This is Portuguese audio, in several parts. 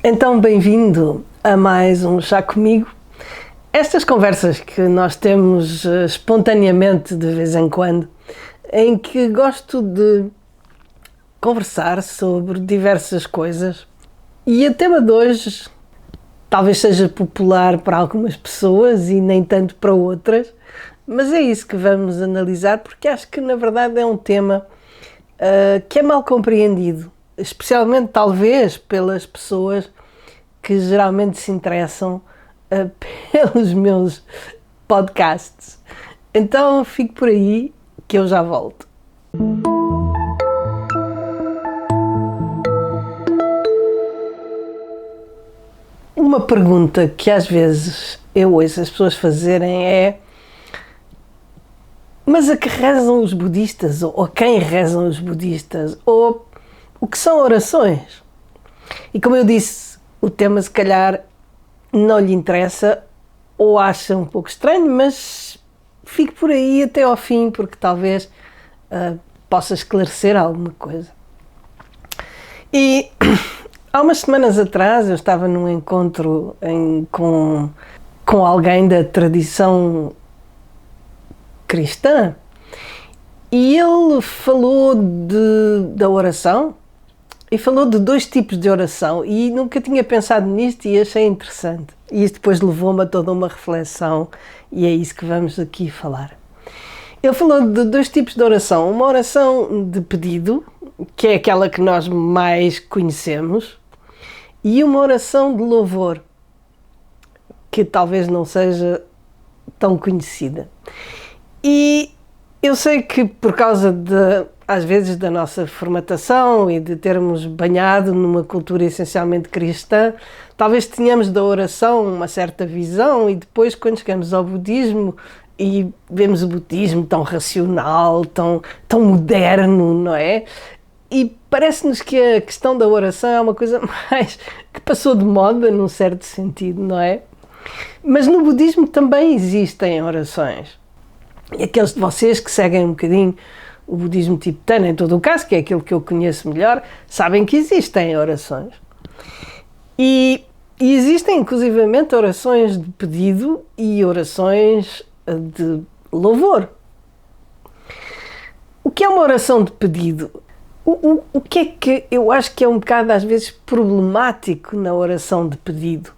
Então, bem-vindo a mais um Chá Comigo. Estas conversas que nós temos espontaneamente de vez em quando, em que gosto de conversar sobre diversas coisas. E o tema de hoje talvez seja popular para algumas pessoas e nem tanto para outras, mas é isso que vamos analisar, porque acho que na verdade é um tema que é mal compreendido, especialmente talvez pelas pessoas que geralmente se interessam pelos meus podcasts. Então fique por aí que eu já volto. Uma pergunta que às vezes eu ouço as pessoas fazerem é: mas a que rezam os budistas? Ou a quem rezam os budistas? Ou o que são orações? E como eu disse, o tema se calhar não lhe interessa ou acha um pouco estranho, mas fique por aí até ao fim, porque talvez possa esclarecer alguma coisa. E há umas semanas atrás eu estava num encontro com alguém da tradição cristã e ele falou da oração e falou de dois tipos de oração e nunca tinha pensado nisto e achei interessante. E isso depois levou-me a toda uma reflexão e é isso que vamos aqui falar. Ele falou de dois tipos de oração. Uma oração de pedido, que é aquela que nós mais conhecemos, e uma oração de louvor, que talvez não seja tão conhecida. E eu sei que por causa às vezes da nossa formatação e de termos banhado numa cultura essencialmente cristã, talvez tenhamos da oração uma certa visão e depois quando chegamos ao budismo e vemos o budismo tão racional, tão moderno, não é? E parece-nos que a questão da oração é uma coisa mais que passou de moda num certo sentido, não é? Mas no budismo também existem orações. E aqueles de vocês que seguem um bocadinho o budismo tibetano, em todo o caso, que é aquilo que eu conheço melhor, sabem que existem orações. E existem, inclusivamente, orações de pedido e orações de louvor. O que é uma oração de pedido? O que é que eu acho que é um bocado, às vezes, problemático na oração de pedido?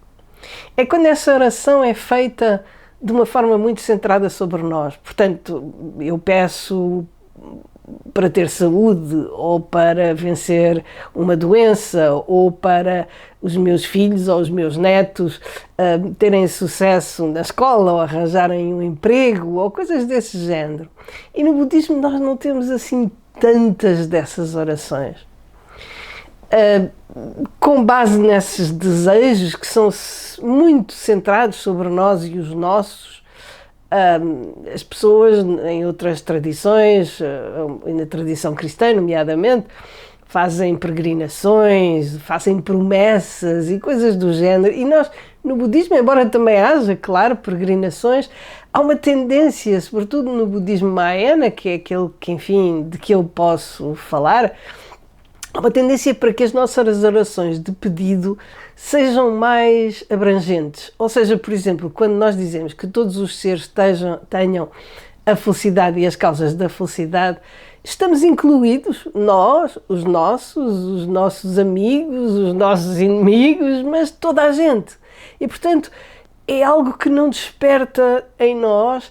É quando essa oração é feita de uma forma muito centrada sobre nós. Portanto, eu peço para ter saúde, ou para vencer uma doença, ou para os meus filhos ou os meus netos terem sucesso na escola, ou arranjarem um emprego, ou coisas desse género. E no budismo nós não temos assim tantas dessas orações. Com base nesses desejos que são muito centrados sobre nós e os nossos, as pessoas em outras tradições, e na tradição cristã nomeadamente, fazem peregrinações, fazem promessas e coisas do género. E nós, no budismo, embora também haja, claro, peregrinações, há uma tendência, sobretudo no budismo Mahayana, que é aquele que, enfim, de que eu posso falar, há uma tendência para que as nossas orações de pedido sejam mais abrangentes. Ou seja, por exemplo, quando nós dizemos que todos os seres tenham a felicidade e as causas da felicidade, estamos incluídos nós, os nossos amigos, os nossos inimigos, mas toda a gente. E, portanto, é algo que não desperta em nós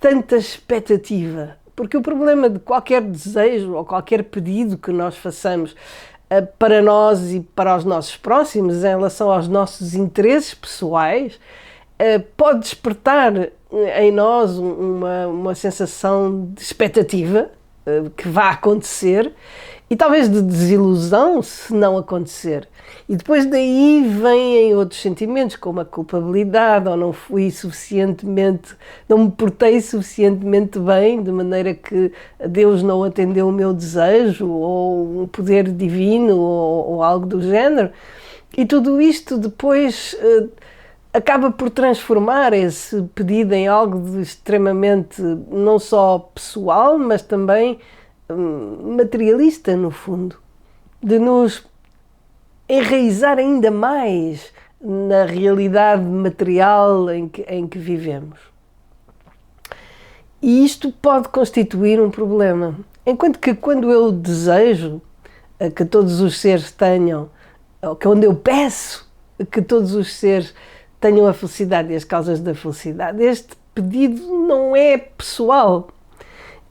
tanta expectativa. Porque o problema de qualquer desejo ou qualquer pedido que nós façamos para nós e para os nossos próximos, em relação aos nossos interesses pessoais, pode despertar em nós uma sensação de expectativa que vai acontecer e talvez de desilusão se não acontecer. E depois daí vêm outros sentimentos, como a culpabilidade, ou não me portei suficientemente bem, de maneira que Deus não atendeu o meu desejo, ou um poder divino, ou algo do género. E tudo isto depois acaba por transformar esse pedido em algo de extremamente, não só pessoal, mas também materialista, no fundo, de nos enraizar ainda mais na realidade material em que vivemos. E isto pode constituir um problema. Enquanto que quando eu desejo que todos os seres tenham, ou quando eu peço que todos os seres tenham a felicidade e as causas da felicidade, este pedido não é pessoal.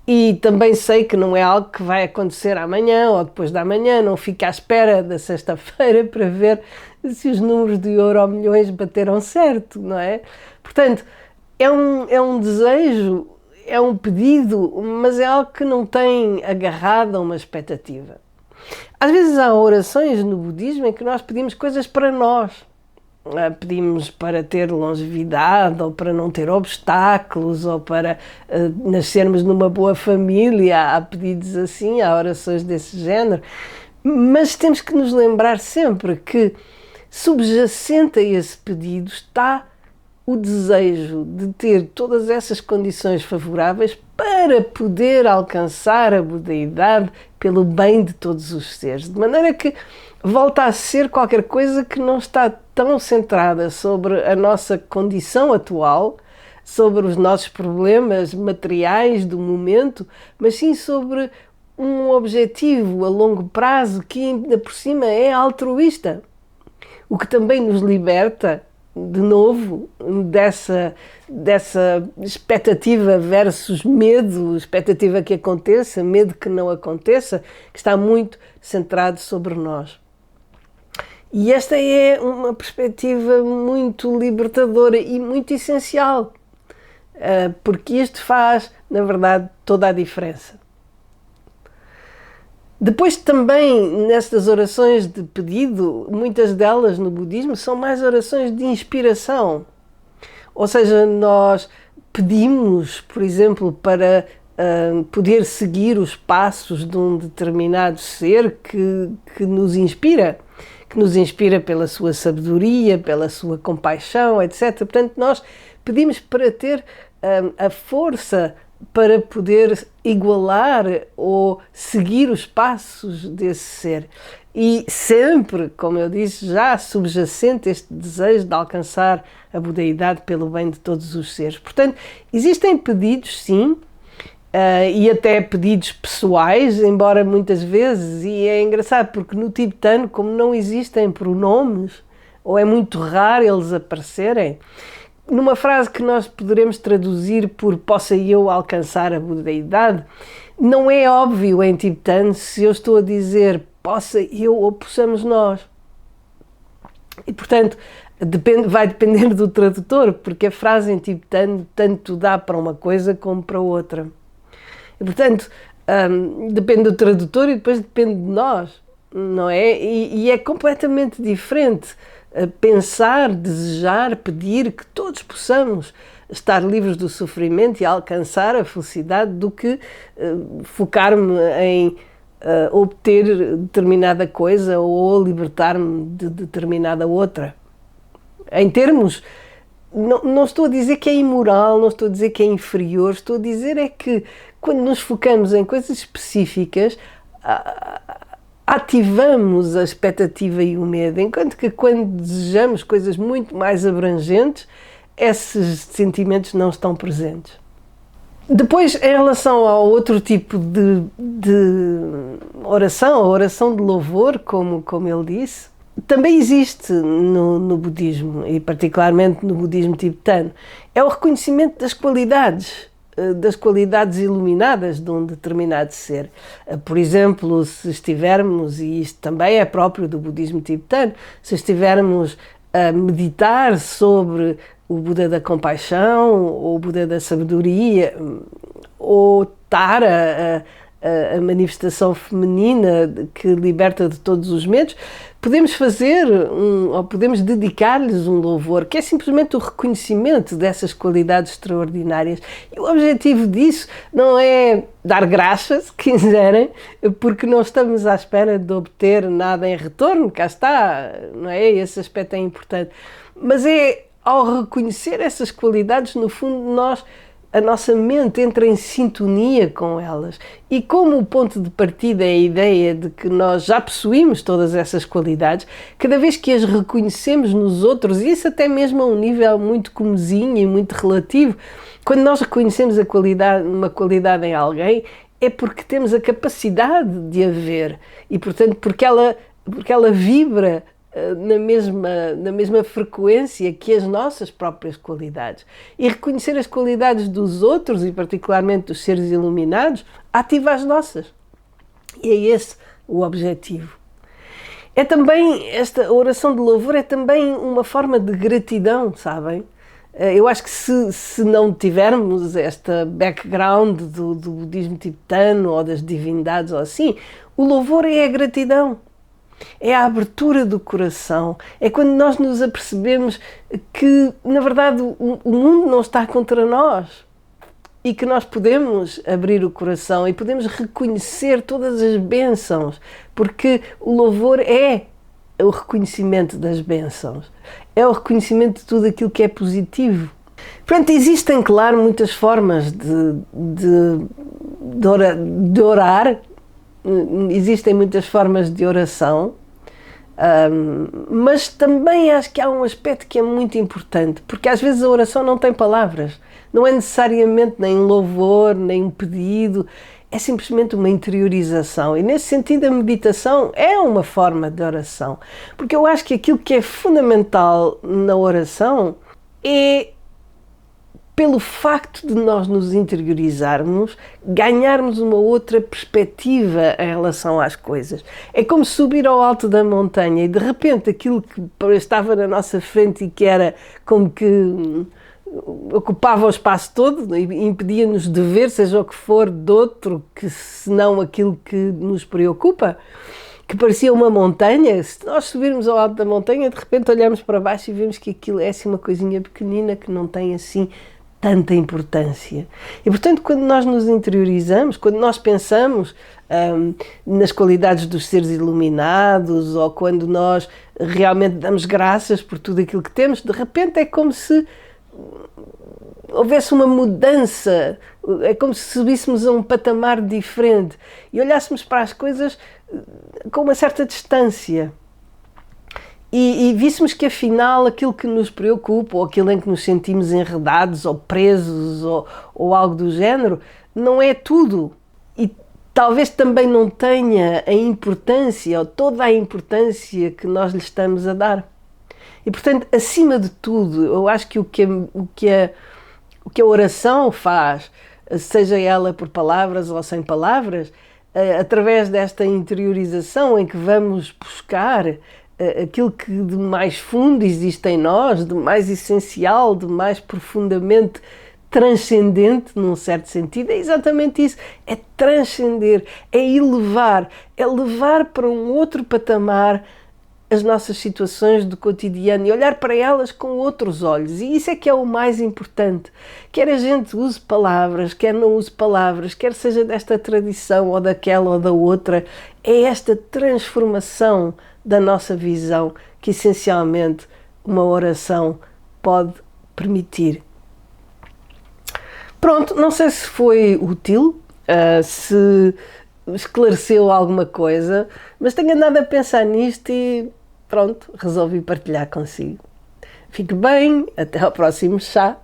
E também sei que não é algo que vai acontecer amanhã ou depois da manhã, não fico à espera da sexta-feira para ver se os números de euro milhões bateram certo, não é? Portanto, é um desejo, é um pedido, mas é algo que não tem agarrado a uma expectativa. Às vezes há orações no budismo em que nós pedimos coisas para nós. Pedimos para ter longevidade, ou para não ter obstáculos, ou para nascermos numa boa família. Há pedidos assim, há orações desse género. Mas temos que nos lembrar sempre que subjacente a esse pedido está o desejo de ter todas essas condições favoráveis para poder alcançar a budeidade pelo bem de todos os seres. De maneira que volta a ser qualquer coisa que não está tão centrada sobre a nossa condição atual, sobre os nossos problemas materiais do momento, mas sim sobre um objetivo a longo prazo que ainda por cima é altruísta, o que também nos liberta de novo dessa expectativa versus medo, expectativa que aconteça, medo que não aconteça, que está muito centrado sobre nós. E esta é uma perspectiva muito libertadora e muito essencial, porque isto faz, na verdade, toda a diferença. Depois também, nestas orações de pedido, muitas delas no budismo são mais orações de inspiração. Ou seja, nós pedimos, por exemplo, para poder seguir os passos de um determinado ser que nos inspira pela sua sabedoria, pela sua compaixão, etc. Portanto, nós pedimos para ter a força para poder igualar ou seguir os passos desse ser. E sempre, como eu disse, já subjacente este desejo de alcançar a budeidade pelo bem de todos os seres. Portanto, existem pedidos, sim, e até pedidos pessoais, embora muitas vezes, e é engraçado porque no tibetano, como não existem pronomes, ou é muito raro eles aparecerem, numa frase que nós poderemos traduzir por possa eu alcançar a budeidade, não é óbvio em tibetano se eu estou a dizer possa eu ou possamos nós. E portanto, vai depender do tradutor, porque a frase em tibetano tanto dá para uma coisa como para outra. E portanto, depende do tradutor e depois depende de nós, não é? E é completamente diferente pensar, desejar, pedir que todos possamos estar livres do sofrimento e alcançar a felicidade do que focar-me em obter determinada coisa ou libertar-me de determinada outra. Em termos, não estou a dizer que é imoral, não estou a dizer que é inferior, estou a dizer é que quando nos focamos em coisas específicas, ativamos a expectativa e o medo, enquanto que quando desejamos coisas muito mais abrangentes, esses sentimentos não estão presentes. Depois, em relação ao outro tipo de oração, a oração de louvor, como ele disse, também existe no budismo, e particularmente no budismo tibetano. É o reconhecimento das qualidades iluminadas de um determinado ser. Por exemplo, se estivermos, e isto também é próprio do budismo tibetano, se estivermos a meditar sobre o Buda da compaixão, ou o Buda da sabedoria, ou Tara, a manifestação feminina que liberta de todos os medos, podemos fazer, ou podemos dedicar-lhes um louvor, que é simplesmente o reconhecimento dessas qualidades extraordinárias. E o objetivo disso não é dar graças, se quiserem, porque não estamos à espera de obter nada em retorno, cá está, não é? Esse aspecto é importante. Mas é ao reconhecer essas qualidades, no fundo, nós a nossa mente entra em sintonia com elas. E como o ponto de partida é a ideia de que nós já possuímos todas essas qualidades, cada vez que as reconhecemos nos outros, e isso até mesmo a um nível muito comezinho e muito relativo, quando nós reconhecemos uma qualidade em alguém, é porque temos a capacidade de a ver e, portanto, porque ela vibra na mesma frequência que as nossas próprias qualidades. E reconhecer as qualidades dos outros, e particularmente dos seres iluminados, ativa as nossas. E é esse o objetivo. É também, esta oração de louvor é também uma forma de gratidão, sabem? Eu acho que se não tivermos esta background do budismo tibetano ou das divindades ou assim, o louvor é a gratidão. É a abertura do coração, é quando nós nos apercebemos que, na verdade, o mundo não está contra nós e que nós podemos abrir o coração e podemos reconhecer todas as bênçãos, porque o louvor é o reconhecimento das bênçãos, é o reconhecimento de tudo aquilo que é positivo. Portanto, existem, claro, muitas formas de orar. Existem muitas formas de oração, mas também acho que há um aspecto que é muito importante, porque às vezes a oração não tem palavras, não é necessariamente nem um louvor, nem um pedido, é simplesmente uma interiorização. E nesse sentido a meditação é uma forma de oração, porque eu acho que aquilo que é fundamental na oração é, pelo facto de nós nos interiorizarmos, ganharmos uma outra perspectiva em relação às coisas. É como subir ao alto da montanha e de repente aquilo que estava na nossa frente e que era como que ocupava o espaço todo e impedia-nos de ver, seja o que for, de outro que senão aquilo que nos preocupa, que parecia uma montanha. Se nós subirmos ao alto da montanha, de repente olhamos para baixo e vemos que aquilo é assim uma coisinha pequenina que não tem assim tanta importância. E, portanto, quando nós nos interiorizamos, quando nós pensamos nas qualidades dos seres iluminados ou quando nós realmente damos graças por tudo aquilo que temos, de repente é como se houvesse uma mudança, é como se subíssemos a um patamar diferente e olhássemos para as coisas com uma certa distância. E víssemos que afinal aquilo que nos preocupa ou aquilo em que nos sentimos enredados ou presos ou algo do género não é tudo e talvez também não tenha a importância ou toda a importância que nós lhe estamos a dar. E portanto, acima de tudo, eu acho que o que a oração faz, seja ela por palavras ou sem palavras, através desta interiorização em que vamos buscar aquilo que de mais fundo existe em nós, de mais essencial, de mais profundamente transcendente, num certo sentido, é exatamente isso, é transcender, é elevar, é levar para um outro patamar as nossas situações do cotidiano e olhar para elas com outros olhos. E isso é que é o mais importante. Quer a gente use palavras, quer não use palavras, quer seja desta tradição ou daquela ou da outra, é esta transformação da nossa visão que essencialmente uma oração pode permitir. Pronto, não sei se foi útil, se esclareceu alguma coisa, mas tenho andado a pensar nisto e pronto, resolvi partilhar consigo. Fique bem, até ao próximo chá.